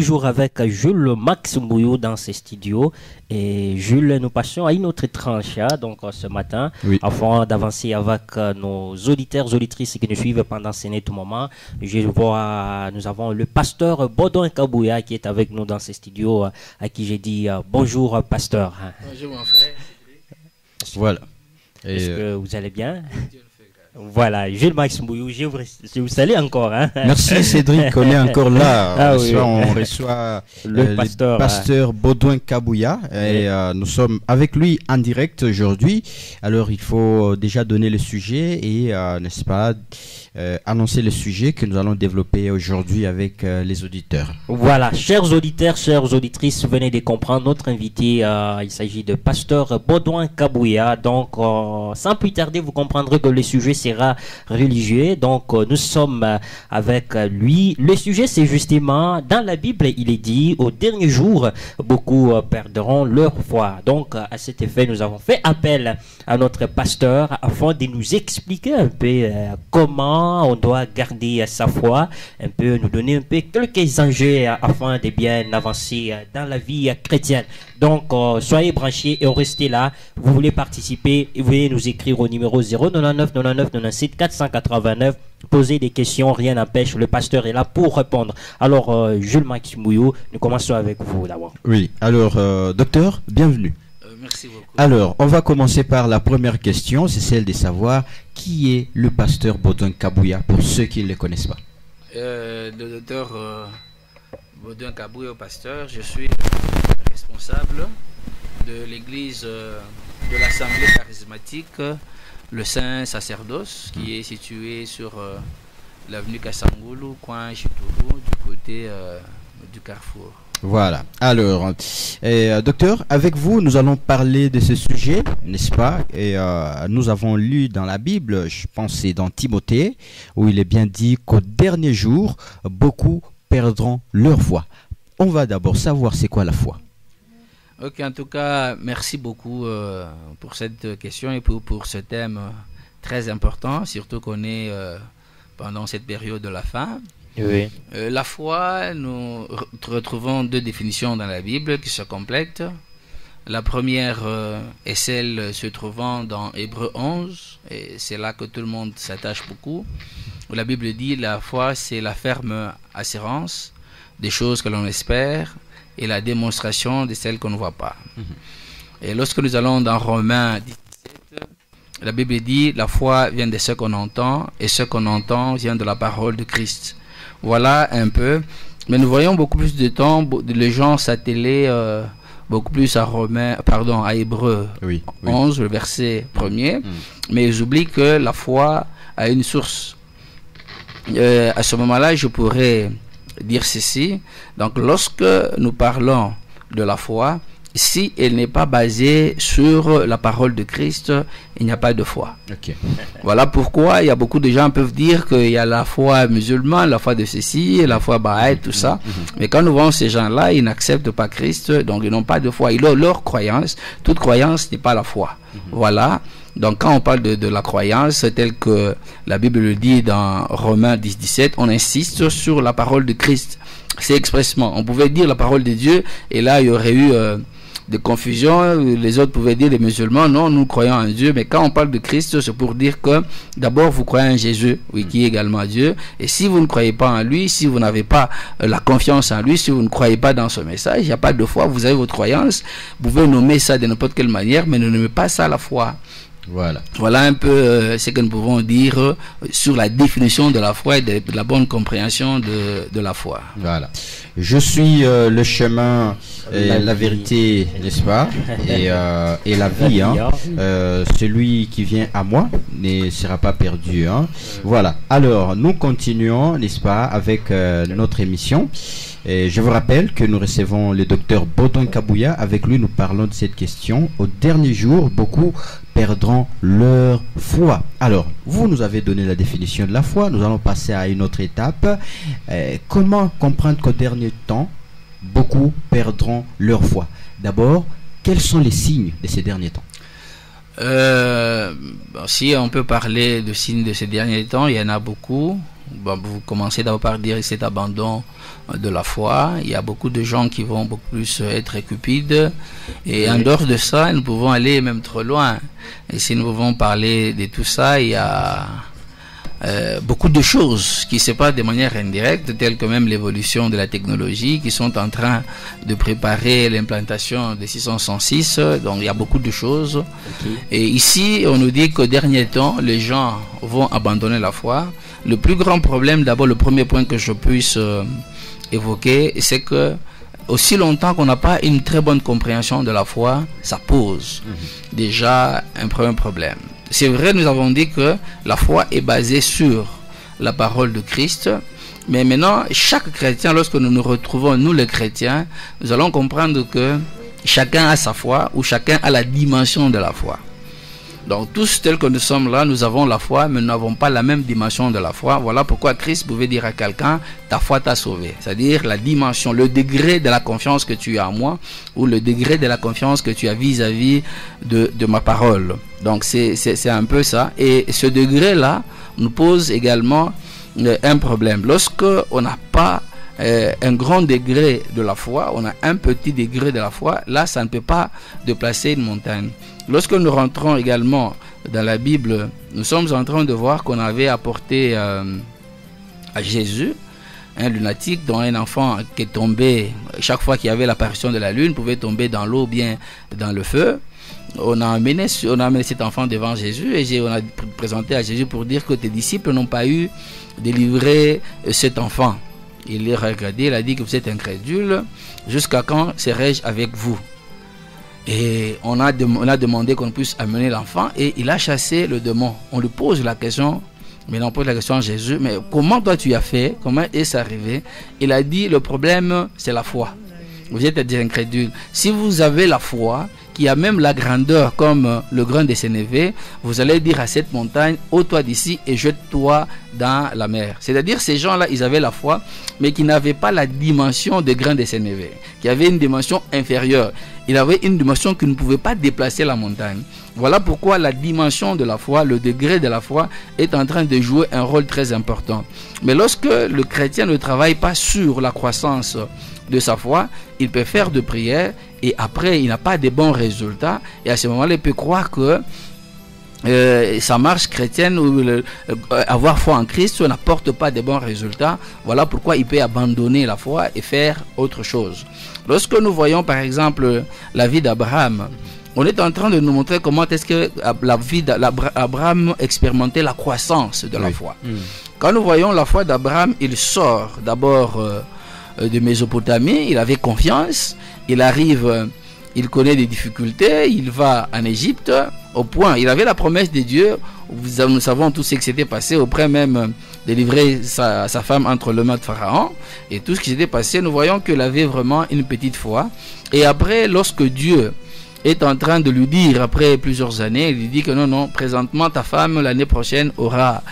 toujours avec Jules Max Mbouyo dans ses studios. Et Jules, nous passons à une autre tranche donc ce matin, oui, afin d'avancer avec nos auditeurs, auditrices qui nous suivent pendant ce net moment. Je vois, nous avons le pasteur Baudouin Kabouya qui est avec nous dans ses studios, à qui j'ai dit bonjour pasteur. Bonjour mon frère. Voilà. Est-ce que vous allez bien? Voilà, Jules Max Mbouyo, je vous salue encore. Hein. Merci Cédric, on est encore là. Ah, on reçoit le pasteur Baudouin Kabouya et nous sommes avec lui en direct aujourd'hui. Alors il faut déjà donner le sujet et, n'est-ce pas, annoncer le sujet que nous allons développer aujourd'hui avec les auditeurs. Voilà, chers auditeurs, chères auditrices, venez de comprendre notre invité. Il s'agit de pasteur Baudouin Kabouya. Donc, sans plus tarder, vous comprendrez que le sujet sera religieux. Donc, nous sommes avec lui. Le sujet, c'est justement, dans la Bible, il est dit, au dernier jour, beaucoup perdront leur foi. Donc, à cet effet, nous avons fait appel à notre pasteur afin de nous expliquer un peu comment on doit garder sa foi, un peu nous donner un peu quelques enjeux afin de bien avancer dans la vie chrétienne. Donc, soyez branchés et restez là. Vous voulez participer, vous voulez nous écrire au numéro 099 99 97 489. Poser des questions, rien n'empêche. Le pasteur est là pour répondre. Alors, Jules Max Mbouyo, nous commençons avec vous d'abord. Oui, alors, docteur, bienvenue. Merci beaucoup. Alors, on va commencer par la première question, c'est celle de savoir qui est le pasteur Baudouin Kabouya pour ceux qui ne le connaissent pas. Le docteur Baudouin Kabouya, pasteur, je suis responsable de l'église de l'Assemblée charismatique, le Saint Sacerdoce, qui est situé sur l'avenue Kassangoulou, coin Chitourou, du côté du Carrefour. Voilà. Alors, docteur, avec vous, nous allons parler de ce sujet, n'est-ce pas? Et nous avons lu dans la Bible, je pense c'est dans Timothée, où il est bien dit qu'au dernier jour, beaucoup perdront leur foi. On va d'abord savoir c'est quoi la foi. Ok, en tout cas, merci beaucoup pour cette question et pour ce thème très important, surtout qu'on est pendant cette période de la fin. Oui. La foi, nous retrouvons deux définitions dans la Bible qui se complètent. La première est celle se trouvant dans Hébreux 11, et c'est là que tout le monde s'attache beaucoup. La Bible dit la foi, c'est la ferme assurance des choses que l'on espère et la démonstration de celles qu'on ne voit pas. Et lorsque nous allons dans Romains 17, la Bible dit la foi vient de ce qu'on entend et ce qu'on entend vient de la parole de Christ. Voilà un peu, mais nous voyons beaucoup plus de temps, les gens s'atteler beaucoup plus à à Hébreux 11, le verset 1er, mais ils oublient que la foi a une source. À ce moment-là, je pourrais dire ceci. Donc, lorsque nous parlons de la foi, si elle n'est pas basée sur la parole de Christ, il n'y a pas de foi. Okay. Voilà pourquoi il y a beaucoup de gens qui peuvent dire qu'il y a la foi musulmane, la foi de ceci, la foi bahaï, tout ça. Mais quand nous voyons ces gens-là, ils n'acceptent pas Christ, donc ils n'ont pas de foi. Ils ont leur croyance. Toute croyance n'est pas la foi. Voilà. Donc quand on parle de la croyance, telle que la Bible le dit dans Romains 10, 17, on insiste sur la parole de Christ. C'est expressement. On pouvait dire la parole de Dieu, et là il y aurait eu de confusion. Les autres pouvaient dire, les musulmans, non, nous croyons en Dieu. Mais quand on parle de Christ, c'est pour dire que d'abord vous croyez en Jésus, oui, qui est également Dieu. Et si vous ne croyez pas en lui, si vous n'avez pas la confiance en lui, si vous ne croyez pas dans ce message, il n'y a pas de foi. Vous avez votre croyance, vous pouvez nommer ça de n'importe quelle manière, mais ne nommez pas ça la foi. Voilà un peu ce que nous pouvons dire sur la définition de la foi et de la bonne compréhension de la foi. Voilà. Je suis le chemin, la vérité, n'est-ce pas, et la vie. Hein. Celui qui vient à moi ne sera pas perdu. Hein. Voilà. Alors, nous continuons, n'est-ce pas, avec notre émission. Et je vous rappelle que nous recevons le docteur Baudouin Kabouya. Avec lui, nous parlons de cette question. Au dernier jour, beaucoup perdront leur foi. Alors, vous nous avez donné la définition de la foi. Nous allons passer à une autre étape. Comment comprendre qu'au dernier temps, beaucoup perdront leur foi? D'abord, quels sont les signes de ces derniers temps? Si on peut parler de signes de ces derniers temps, il y en a beaucoup. Bon, vous commencez d'abord par dire cet abandon de la foi. Il y a beaucoup de gens qui vont beaucoup plus être cupides. Et en dehors de ça, nous pouvons aller même trop loin. Et si nous pouvons parler de tout ça, il y a beaucoup de choses qui se passent de manière indirecte, telles que même l'évolution de la technologie, qui sont en train de préparer l'implantation des 606. Donc il y a beaucoup de choses. Et ici, on nous dit qu'au dernier temps, les gens vont abandonner la foi. Le plus grand problème, d'abord le premier point que je puisse évoquer, c'est que aussi longtemps qu'on n'a pas une très bonne compréhension de la foi, ça pose déjà un premier problème. C'est vrai, nous avons dit que la foi est basée sur la parole de Christ, mais maintenant, chaque chrétien, lorsque nous nous retrouvons, nous les chrétiens, nous allons comprendre que chacun a sa foi, ou chacun a la dimension de la foi. Donc tous tels que nous sommes là, nous avons la foi, mais nous n'avons pas la même dimension de la foi. Voilà pourquoi Christ pouvait dire à quelqu'un, ta foi t'a sauvé. C'est-à-dire la dimension, le degré de la confiance que tu as en moi, ou le degré de la confiance que tu as vis-à-vis de ma parole. Donc c'est un peu ça. Et ce degré-là nous pose également un problème. Lorsque on n'a pas un grand degré de la foi, on a un petit degré de la foi, là ça ne peut pas déplacer une montagne. Lorsque nous rentrons également dans la Bible, nous sommes en train de voir qu'on avait apporté à Jésus un lunatique dont un enfant qui est tombé, chaque fois qu'il y avait l'apparition de la lune, pouvait tomber dans l'eau ou bien dans le feu. On a amené cet enfant devant Jésus et on a présenté à Jésus pour dire que tes disciples n'ont pas eu de livrer cet enfant. Il les a regardé, il a dit que vous êtes incrédule, jusqu'à quand serai-je avec vous? Et on a demandé qu'on puisse amener l'enfant et il a chassé le démon. On lui pose la question, mais on pose la question à Jésus, mais comment toi tu as fait? Comment est-ce arrivé? Il a dit, le problème c'est la foi. Vous êtes des incrédules. Si vous avez la foi, qui a même la grandeur comme le grain de sénévé, vous allez dire à cette montagne, ôte-toi d'ici et jette-toi dans la mer. C'est-à-dire ces gens-là, ils avaient la foi, mais qui n'avaient pas la dimension de grain de sénévé, qui avait une dimension inférieure. Il avait une dimension qui ne pouvait pas déplacer la montagne. Voilà pourquoi la dimension de la foi, le degré de la foi est en train de jouer un rôle très important. Mais lorsque le chrétien ne travaille pas sur la croissance de sa foi, il peut faire de prières et après il n'a pas de bons résultats et à ce moment-là il peut croire que sa marche chrétienne ou avoir foi en Christ n'apporte pas de bons résultats. Voilà pourquoi il peut abandonner la foi et faire autre chose. Lorsque nous voyons par exemple la vie d'Abraham, on est en train de nous montrer comment est-ce que la vie d'Abraham expérimentait la croissance de la foi. Quand nous voyons la foi d'Abraham, il sort d'abord de Mésopotamie, il avait confiance, il arrive, il connaît des difficultés, il va en Égypte, au point, il avait la promesse de Dieu, nous savons tout ce qui s'était passé, au point même de livrer sa femme entre les mains de Pharaon, et tout ce qui s'était passé, nous voyons qu'il avait vraiment une petite foi, et après, lorsque Dieu est en train de lui dire, après plusieurs années, il lui dit que non, présentement ta femme l'année prochaine aura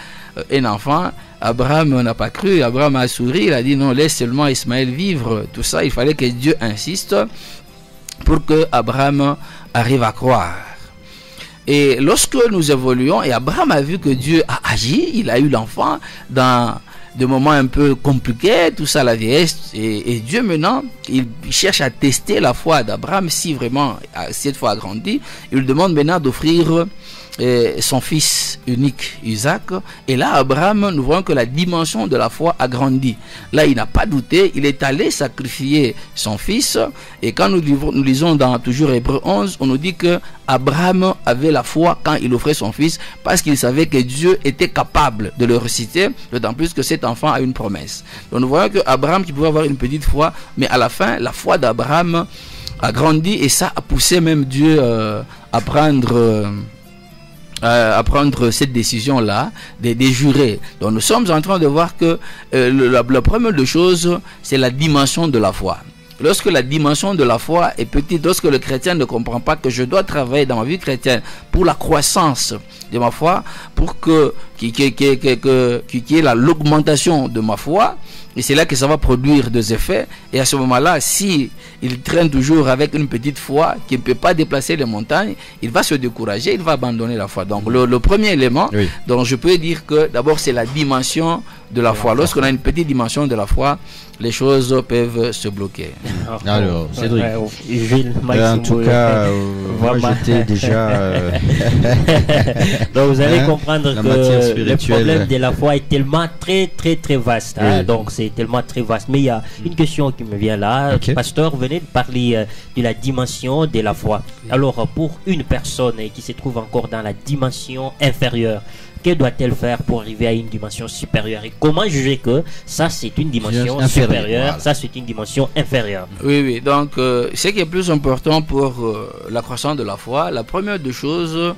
un enfant. Abraham n'a pas cru, Abraham a souri, il a dit non, laisse seulement Ismaël vivre, tout ça, il fallait que Dieu insiste pour que Abraham arrive à croire. Et lorsque nous évoluons, et Abraham a vu que Dieu a agi, il a eu l'enfant dans des moments un peu compliqués, tout ça, la vieillesse, et Dieu maintenant, il cherche à tester la foi d'Abraham, si vraiment cette foi a grandi, il lui demande maintenant d'offrir son fils unique Isaac, et là Abraham, nous voyons que la dimension de la foi a grandi. Là il n'a pas douté, il est allé sacrifier son fils, et quand nous lisons dans toujours Hébreux 11, on nous dit que Abraham avait la foi quand il offrait son fils, parce qu'il savait que Dieu était capable de le ressusciter, d'autant plus que cet enfant a une promesse. Donc nous voyons que Abraham qui pouvait avoir une petite foi, mais à la fin la foi d'Abraham a grandi, et ça a poussé même Dieu à prendre cette décision-là, de jurer. Donc nous sommes en train de voir que la première des choses, c'est la dimension de la foi. Lorsque la dimension de la foi est petite, lorsque le chrétien ne comprend pas que je dois travailler dans ma vie chrétienne pour la croissance de ma foi, pour qu'il y ait l'augmentation de ma foi, Et c'est là que ça va produire des effets. Et à ce moment-là, si il traîne toujours avec une petite foi qui ne peut pas déplacer les montagnes, il va se décourager, il va abandonner la foi. Donc le premier élément, dont je peux dire que d'abord c'est la dimension de la foi. Lorsqu'on a une petite dimension de la foi, les choses peuvent se bloquer. Alors, Cédric, en tout cas, moi j'étais déjà... Donc vous allez comprendre que le spirituelle. problème de la foi est tellement très vaste. Hein? Donc c'est tellement très vaste. Mais il y a une question qui me vient là. Pasteur, venez de parler de la dimension de la foi. Alors pour une personne qui se trouve encore dans la dimension inférieure, que doit-elle faire pour arriver à une dimension supérieure? Et comment juger que ça c'est une dimension supérieure, ça c'est une dimension inférieure? Oui. Donc, ce qui est plus important pour la croissance de la foi, la première des choses,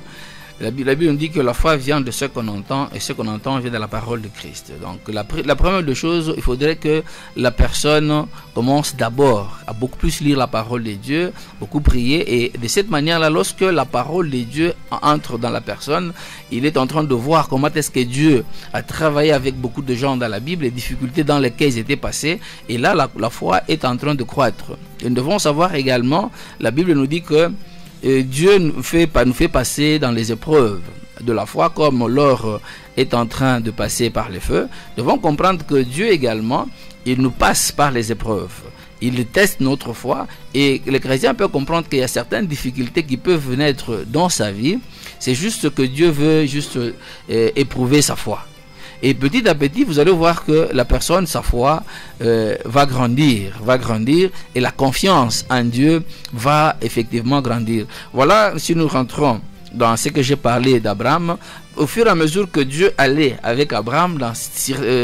la Bible nous dit que la foi vient de ce qu'on entend, et ce qu'on entend vient de la parole de Christ. Donc la première des choses, il faudrait que la personne commence d'abord à beaucoup plus lire la parole de Dieu, beaucoup prier, et de cette manière-là, lorsque la parole de Dieu entre dans la personne, il est en train de voir comment est-ce que Dieu a travaillé avec beaucoup de gens dans la Bible, les difficultés dans lesquelles ils étaient passés, et là la foi est en train de croître. Et nous devons savoir également, la Bible nous dit que Dieu nous fait passer dans les épreuves de la foi, comme l'or est en train de passer par les feux. Nous devons comprendre que Dieu également, il nous passe par les épreuves. Il teste notre foi, et les chrétiens peuvent comprendre qu'il y a certaines difficultés qui peuvent naître dans sa vie. C'est juste que Dieu veut juste éprouver sa foi. Et petit à petit, vous allez voir que la personne, sa foi, va grandir, et la confiance en Dieu va effectivement grandir. Voilà, si nous rentrons dans ce que j'ai parlé d'Abraham, au fur et à mesure que Dieu allait avec Abraham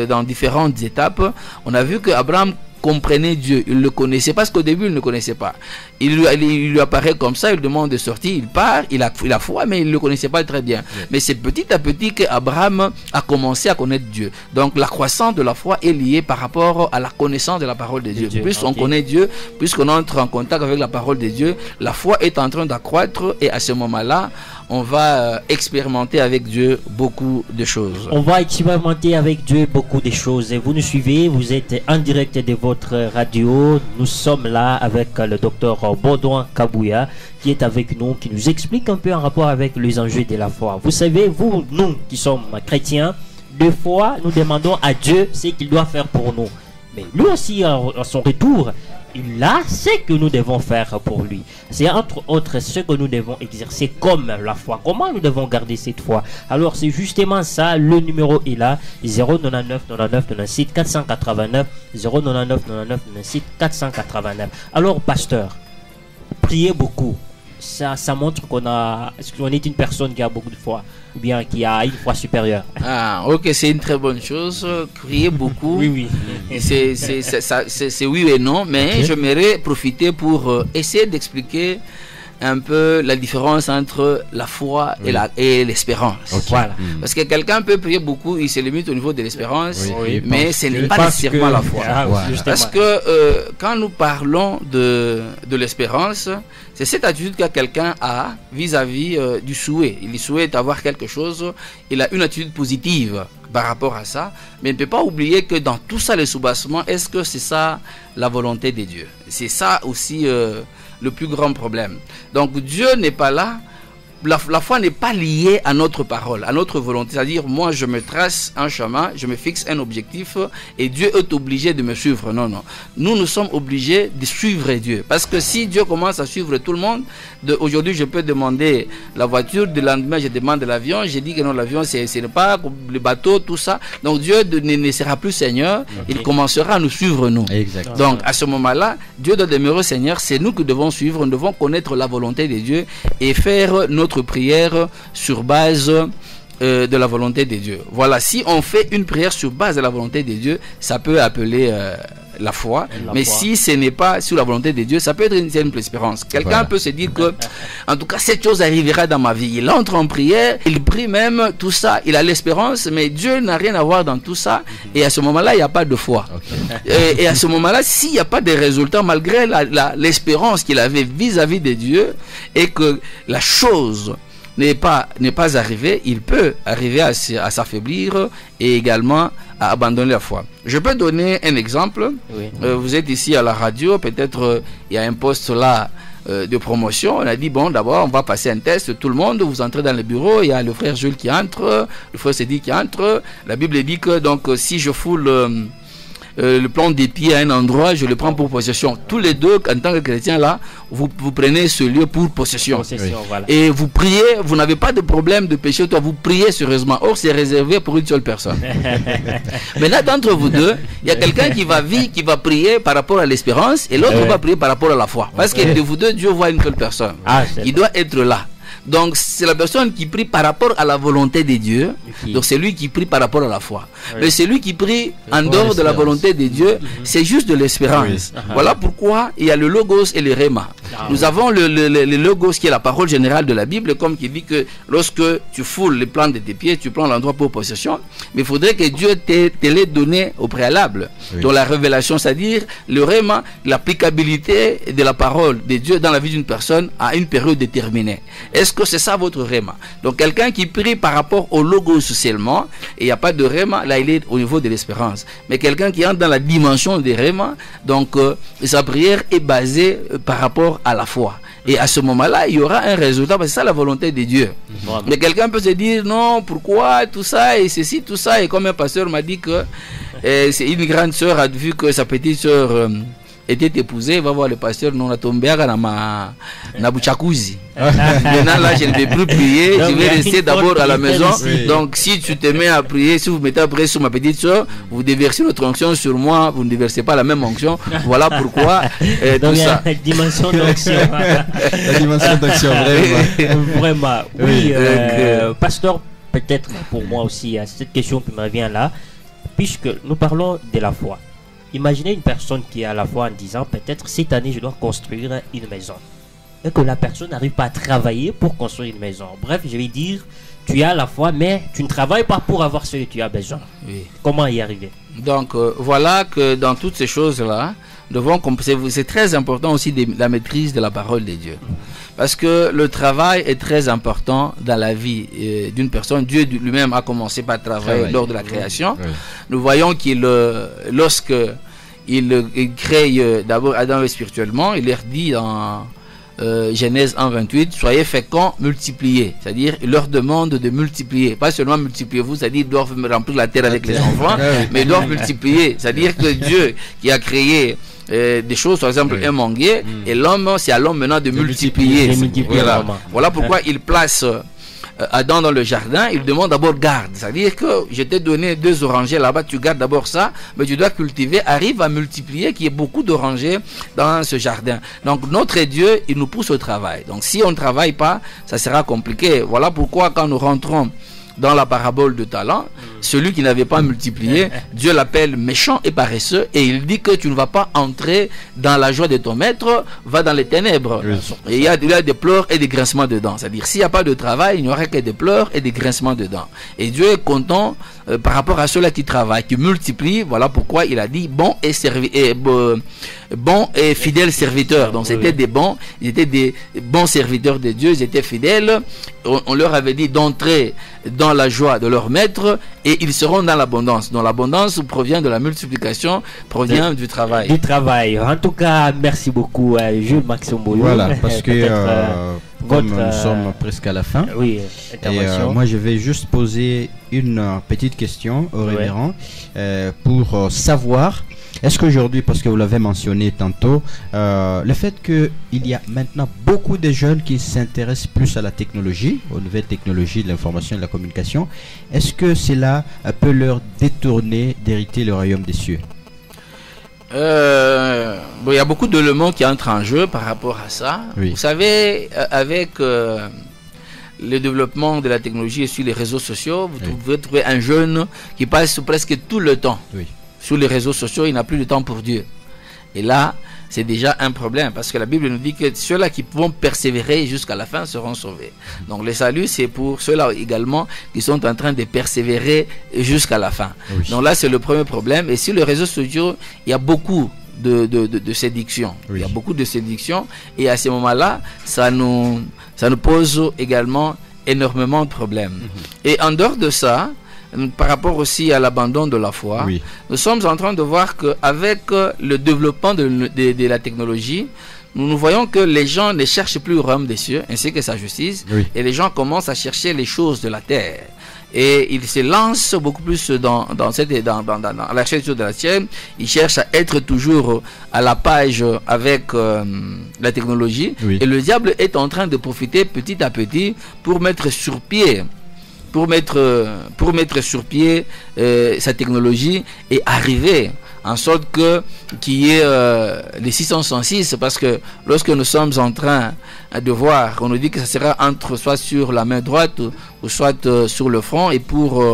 dans différentes étapes, on a vu que Abraham comprenait Dieu, il le connaissait, parce qu'au début il ne connaissait pas. Il lui apparaît comme ça, il demande de sortir, il part, il a foi, mais il ne le connaissait pas très bien. Mais c'est petit à petit qu'Abraham a commencé à connaître Dieu. Donc la croissance de la foi est liée par rapport à la connaissance de la parole de Dieu. Plus on connaît Dieu, plus on entre en contact avec la parole de Dieu, la foi est en train d'accroître, et à ce moment-là, on va expérimenter avec Dieu beaucoup de choses. On va expérimenter avec Dieu beaucoup de choses. Et vous nous suivez, vous êtes en direct de votre radio. Nous sommes là avec le docteur Baudouin Kabouya qui est avec nous, qui nous explique un peu en rapport avec les enjeux de la foi. Vous savez, nous qui sommes chrétiens, des fois nous demandons à Dieu ce qu'il doit faire pour nous. Mais lui aussi, à son retour, il a ce que nous devons faire pour lui. C'est entre autres ce que nous devons exercer comme la foi. Comment nous devons garder cette foi? Alors c'est justement ça, le numéro est là, 099 99 96 489, 099 99 96 489. Alors pasteur, priez beaucoup. Ça montre qu'on est une personne qui a beaucoup de foi, ou bien qui a une foi supérieure. Ah, ok, c'est une très bonne chose. Crier beaucoup. Oui. C'est oui et non, mais j'aimerais profiter pour essayer d'expliquer un peu la différence entre la foi et l'espérance. Voilà. Parce que quelqu'un peut prier beaucoup, il se limite au niveau de l'espérance, mais ce n'est pas nécessairement la foi. Parce que quand nous parlons de l'espérance, c'est cette attitude que quelqu'un a vis-à-vis du souhait. Il souhaite avoir quelque chose, il a une attitude positive par rapport à ça, mais il ne peut pas oublier que dans tout ça, le soubassement, est-ce que c'est ça la volonté de Dieu? C'est ça aussi le plus grand problème. Donc Dieu n'est pas là. La foi n'est pas liée à notre parole, à notre volonté. C'est-à-dire, moi, je me trace un chemin, je me fixe un objectif et Dieu est obligé de me suivre. Non. Nous sommes obligés de suivre Dieu. Parce que si Dieu commence à suivre tout le monde, aujourd'hui, je peux demander la voiture, le lendemain, je demande l'avion. J'ai dit que non, l'avion, ce n'est pas le bateau, tout ça. Donc, Dieu ne sera plus Seigneur. Il commencera à nous suivre, nous. Exactement. Donc, à ce moment-là, Dieu doit demeurer Seigneur. C'est nous qui devons suivre. Nous devons connaître la volonté de Dieu et faire notre prière sur base de la volonté de Dieu. Voilà, si on fait une prière sur base de la volonté de Dieu, ça peut appeler la foi, mais si ce n'est pas sur la volonté de Dieu, ça peut être une simple espérance. Quelqu'un peut se dire que, en tout cas, cette chose arrivera dans ma vie. Il entre en prière, il prie même, tout ça, il a l'espérance, mais Dieu n'a rien à voir dans tout ça, et à ce moment-là, il n'y a pas de foi. Et à ce moment-là, s'il n'y a pas de résultat, malgré l'espérance qu'il avait vis-à-vis de Dieu, et que la chose n'est pas arrivé, il peut arriver à s'affaiblir et également à abandonner la foi. Je peux donner un exemple. Oui. Vous êtes ici à la radio, peut-être il y a un poste là de promotion. On a dit, bon, d'abord, on va passer un test. Tout le monde, vous entrez dans le bureau, il y a le frère Jules qui entre, le frère Cédric qui entre. La Bible dit que, donc, si je foule le plan des pieds à un endroit, je le prends pour possession. Tous les deux, en tant que chrétiens, là, vous prenez ce lieu pour possession. Oui. Voilà. Et vous priez, vous n'avez pas de problème de péché, toi, vous priez sérieusement. Or, c'est réservé pour une seule personne. Maintenant, d'entre vous deux, il y a quelqu'un qui va prier par rapport à l'espérance et l'autre va prier par rapport à la foi. Parce que de vous deux, Dieu voit une seule personne. Il doit être là. Donc c'est la personne qui prie par rapport à la volonté de Dieu. Donc c'est lui qui prie par rapport à la foi. Mais c'est lui qui prie en dehors de la volonté de Dieu, c'est juste de l'espérance. Voilà pourquoi il y a le logos et le réma. Nous avons le logos qui est la parole générale de la Bible, comme qui dit que lorsque tu foules les plantes de tes pieds, tu prends l'endroit pour possession. Mais il faudrait que Dieu te l'ait donné au préalable. Donc la révélation, c'est-à-dire le réma, l'applicabilité de la parole de Dieu dans la vie d'une personne à une période déterminée. Est-ce que c'est ça votre réma? Donc quelqu'un qui prie par rapport au logos seulement, et il n'y a pas de réma, là il est au niveau de l'espérance. Mais quelqu'un qui entre dans la dimension des réma, donc sa prière est basée par rapport à la foi. Et à ce moment-là, il y aura un résultat, parce que c'est ça la volonté de Dieu. Mais quelqu'un peut se dire, non, pourquoi tout ça, et ceci, tout ça, et comme un pasteur m'a dit que c'est une grande sœur a vu que sa petite sœur était épousée, va voir le pasteur, non, on a tombé na buchakuzi. Maintenant là, je ne vais plus prier, je vais rester d'abord à la maison. Donc si tu te mets à prier, si vous mettez à prier sur ma petite soeur, vous déversez notre onction sur moi, vous ne déversez pas la même onction. Voilà pourquoi donc, tout ça. La dimension d'onction. La dimension d'onction, vraiment. Vraiment. Oui, pasteur, peut-être pour moi aussi, cette question qui me revient là, puisque nous parlons de la foi. Imaginez une personne qui est à la foi en disant, peut-être cette année je dois construire une maison. Et que la personne n'arrive pas à travailler pour construire une maison. Bref, je vais dire, tu as la foi, mais tu ne travailles pas pour avoir ce que tu as besoin. Oui. Comment y arriver? Donc, voilà que dans toutes ces choses-là, c'est très important aussi la maîtrise de la parole de Dieu. Parce que le travail est très important dans la vie d'une personne. Dieu lui-même a commencé par travailler lors de la création. Nous voyons qu'il, lorsque il crée d'abord Adam spirituellement, il leur dit dans Genèse 1:28, soyez féconds, multipliez. C'est-à-dire, il leur demande de multiplier. Pas seulement multipliez-vous, c'est-à-dire ils doivent remplir la terre avec les enfants, mais ils doivent multiplier. C'est-à-dire que Dieu qui a créé des choses, par exemple un manguier, et l'homme, c'est à l'homme maintenant de multiplier. Voilà pourquoi il place Adam dans le jardin, il demande d'abord garde. C'est-à-dire que je t'ai donné 2 orangers là-bas, tu gardes d'abord ça, mais tu dois cultiver, arrive à multiplier, qu'il y ait beaucoup d'orangers dans ce jardin. Donc notre Dieu, il nous pousse au travail. Donc si on ne travaille pas, ça sera compliqué. Voilà pourquoi quand nous rentrons dans la parabole de talent, celui qui n'avait pas multiplié, Dieu l'appelle méchant et paresseux, et il dit que tu ne vas pas entrer dans la joie de ton maître, va dans les ténèbres. Et il y a des pleurs et des grincements de dents. C'est-à-dire, s'il n'y a pas de travail, il n'y aura que des pleurs et des grincements de dents. Et Dieu est content par rapport à ceux-là qui travaillent, qui multiplient. Voilà pourquoi il a dit bon et fidèle serviteur. Donc c'était des bons, ils étaient des bons serviteurs de Dieu, ils étaient fidèles. On leur avait dit d'entrer dans la joie de leur maître, et ils seront dans l'abondance. Donc l'abondance provient de la multiplication, provient du travail. Du travail. En tout cas, merci beaucoup Jules Maxombolo. Voilà, parce que comme nous sommes presque à la fin, oui, moi je vais juste poser une petite question au révérend pour savoir, est-ce qu'aujourd'hui, parce que vous l'avez mentionné tantôt, le fait qu'il y a maintenant beaucoup de jeunes qui s'intéressent plus à la technologie, aux nouvelles technologies de l'information et de la communication, est-ce que cela peut leur détourner d'hériter le royaume des cieux? Il y a beaucoup d'éléments qui entrent en jeu par rapport à ça. Oui. Vous savez, avec le développement de la technologie et sur les réseaux sociaux, vous pouvez trouver un jeune qui passe presque tout le temps sur les réseaux sociaux, il n'a plus de temps pour Dieu. Et là, c'est déjà un problème, parce que la Bible nous dit que ceux-là qui vont persévérer jusqu'à la fin seront sauvés. Donc le salut, c'est pour ceux-là également qui sont en train de persévérer jusqu'à la fin. Oui. Donc là, c'est le premier problème. Et sur les réseaux sociaux, il y a beaucoup de séduction. Oui. Il y a beaucoup de séduction. Et à ce moment-là, ça nous pose également énormément de problèmes. Et en dehors de ça, par rapport aussi à l'abandon de la foi, nous sommes en train de voir qu'avec le développement de la technologie, nous voyons que les gens ne cherchent plus le royaume des cieux ainsi que sa justice, et les gens commencent à chercher les choses de la terre. Et ils se lancent beaucoup plus dans la recherche de la terre. Ils cherchent à être toujours à la page avec la technologie. Et le diable est en train de profiter petit à petit pour mettre sur pied sa technologie et arriver en sorte qu'il y ait les 666, parce que lorsque nous sommes en train de voir, on nous dit que ça sera soit sur la main droite ou soit sur le front, et pour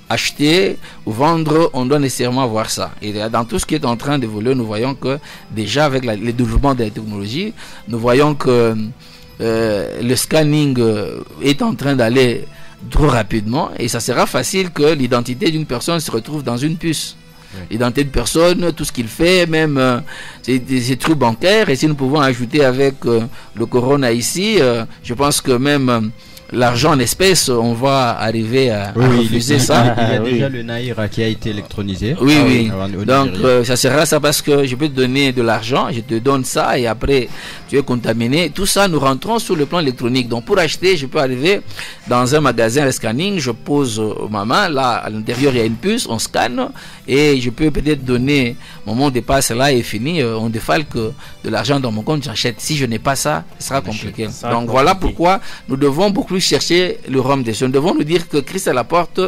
acheter ou vendre, on doit nécessairement voir ça. Et dans tout ce qui est en train d'évoluer, nous voyons que déjà avec le développement de la technologie, nous voyons que le scanning est en train d'aller trop rapidement, et ça sera facile que l'identité d'une personne se retrouve dans une puce. L'identité de personne, tout ce qu'il fait, même ses trucs bancaires. Et si nous pouvons ajouter avec le corona ici, je pense que même l'argent en espèces, on va arriver à refuser ça. Il y a déjà le Naira qui a été électronisé. Donc ça sera ça, parce que je peux te donner de l'argent, je te donne ça et après tu es contaminé. Tout ça, nous rentrons sur le plan électronique. Donc pour acheter, je peux arriver dans un magasin de scanning, je pose ma main, là à l'intérieur il y a une puce, on scanne et je peux peut-être donner mon mot de passe là et fini, on défalque de l'argent dans mon compte, j'achète. Si je n'ai pas ça, ce sera compliqué. Donc voilà pourquoi nous devons beaucoup chercher le royaume des cieux. Nous devons nous dire que Christ est à la porte,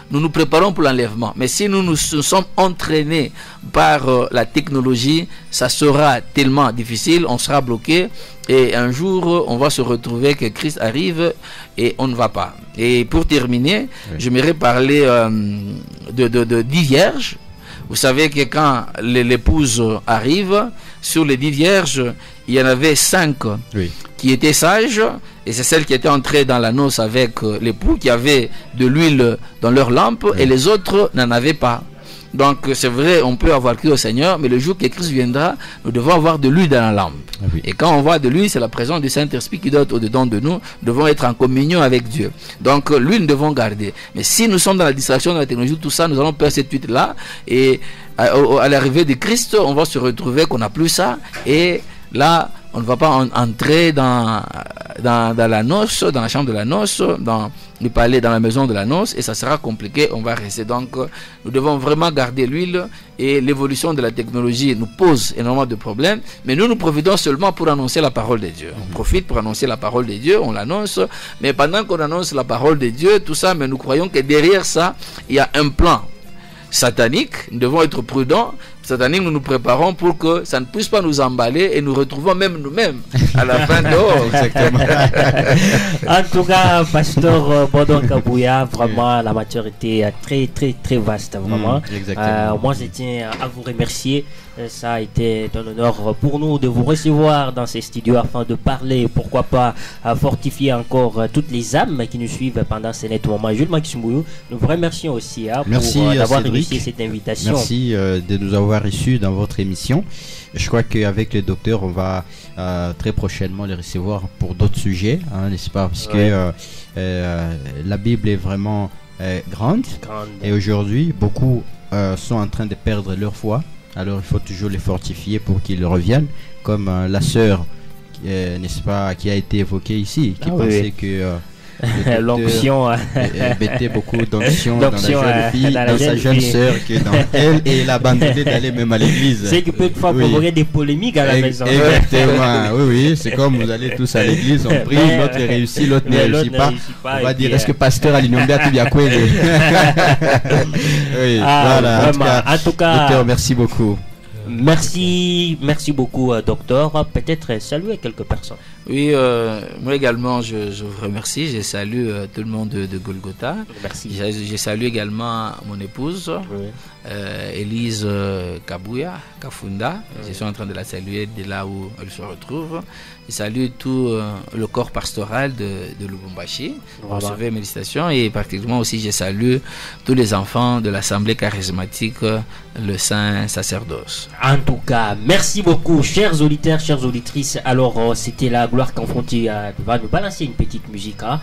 nous nous préparons pour l'enlèvement. Mais si nous sommes entraînés par la technologie, ça sera tellement difficile, on sera bloqué et un jour on va se retrouver que Christ arrive et on ne va pas. Et pour terminer, j'aimerais parler de 10 vierges. Vous savez que quand l'épouse arrive, sur les 10 vierges, il y en avait 5 qui étaient sages, et c'est celles qui étaient entrées dans la noce avec l'époux, qui avaient de l'huile dans leur lampe, et les autres n'en avaient pas. Donc c'est vrai, on peut avoir cru au Seigneur, mais le jour que Christ viendra, nous devons avoir de l'huile dans la lampe. Et quand on voit de l'huile, c'est la présence du Saint-Esprit qui doit être au-dedans de nous. Nous devons être en communion avec Dieu. Donc l'huile, nous devons garder. Mais si nous sommes dans la distraction de la technologie, tout ça, nous allons perdre cette huile-là. Et à l'arrivée de Christ, on va se retrouver qu'on n'a plus ça. Et là, on ne va pas entrer dans la noce, dans la chambre de la noce, dans le palais, dans la maison de la noce, et ça sera compliqué, on va rester. Donc, nous devons vraiment garder l'huile, et l'évolution de la technologie nous pose énormément de problèmes, mais nous profitons seulement pour annoncer la parole de Dieu. On profite pour annoncer la parole de Dieu, on l'annonce, mais pendant qu'on annonce la parole de Dieu, tout ça, mais nous croyons que derrière ça, il y a un plan satanique. Nous devons être prudents. Satanique, nous nous préparons pour que ça ne puisse pas nous emballer et nous retrouvons même nous-mêmes à la fin dehors. En tout cas, pasteur Baudouin Kabouya, vraiment la maturité très très très vaste, vraiment. Moi je tiens à vous remercier. Ça a été un honneur pour nous de vous recevoir dans ces studios afin de parler, pourquoi pas fortifier encore toutes les âmes qui nous suivent pendant ces net moments. Jules Maximouyou, nous vous remercions aussi pour d'avoir initié cette invitation. Merci de nous avoir reçus dans votre émission. Je crois qu'avec le docteur, on va très prochainement les recevoir pour d'autres sujets, n'est-ce pas? Parce que la Bible est vraiment grande. Et aujourd'hui, beaucoup sont en train de perdre leur foi. Alors il faut toujours les fortifier pour qu'ils reviennent, comme la sœur, n'est-ce pas, qui a été évoquée ici, qui pensait que l'onction mettait beaucoup d'onction dans la jeune fille, dans sa jeune sœur, que dans elle, et elle a abandonné d'aller même à l'église. C'est que peut-être provoquer des polémiques à la maison. Exactement, oui, c'est comme vous allez tous à l'église, on prie, l'autre réussit, l'autre ne réussit pas. On va dire, est-ce que pasteur a l'inondé à tout bien quoi? Oui, voilà. En tout cas, docteur, merci beaucoup. Merci beaucoup, docteur. Peut-être saluer quelques personnes. Oui, moi également, je vous remercie. Je salue tout le monde de Golgotha. Merci. Je salue également mon épouse, Élise Kafunda. Je suis en train de la saluer de là où elle se retrouve. Je salue tout le corps pastoral de Lubumbashi. Recevez mes félicitations, et particulièrement aussi je salue tous les enfants de l'Assemblée charismatique, le Saint Sacerdoce. En tout cas, merci beaucoup, chers auditeurs, chères auditrices. Alors, c'était la gloire confrontée va nous balancer une petite musique. Hein.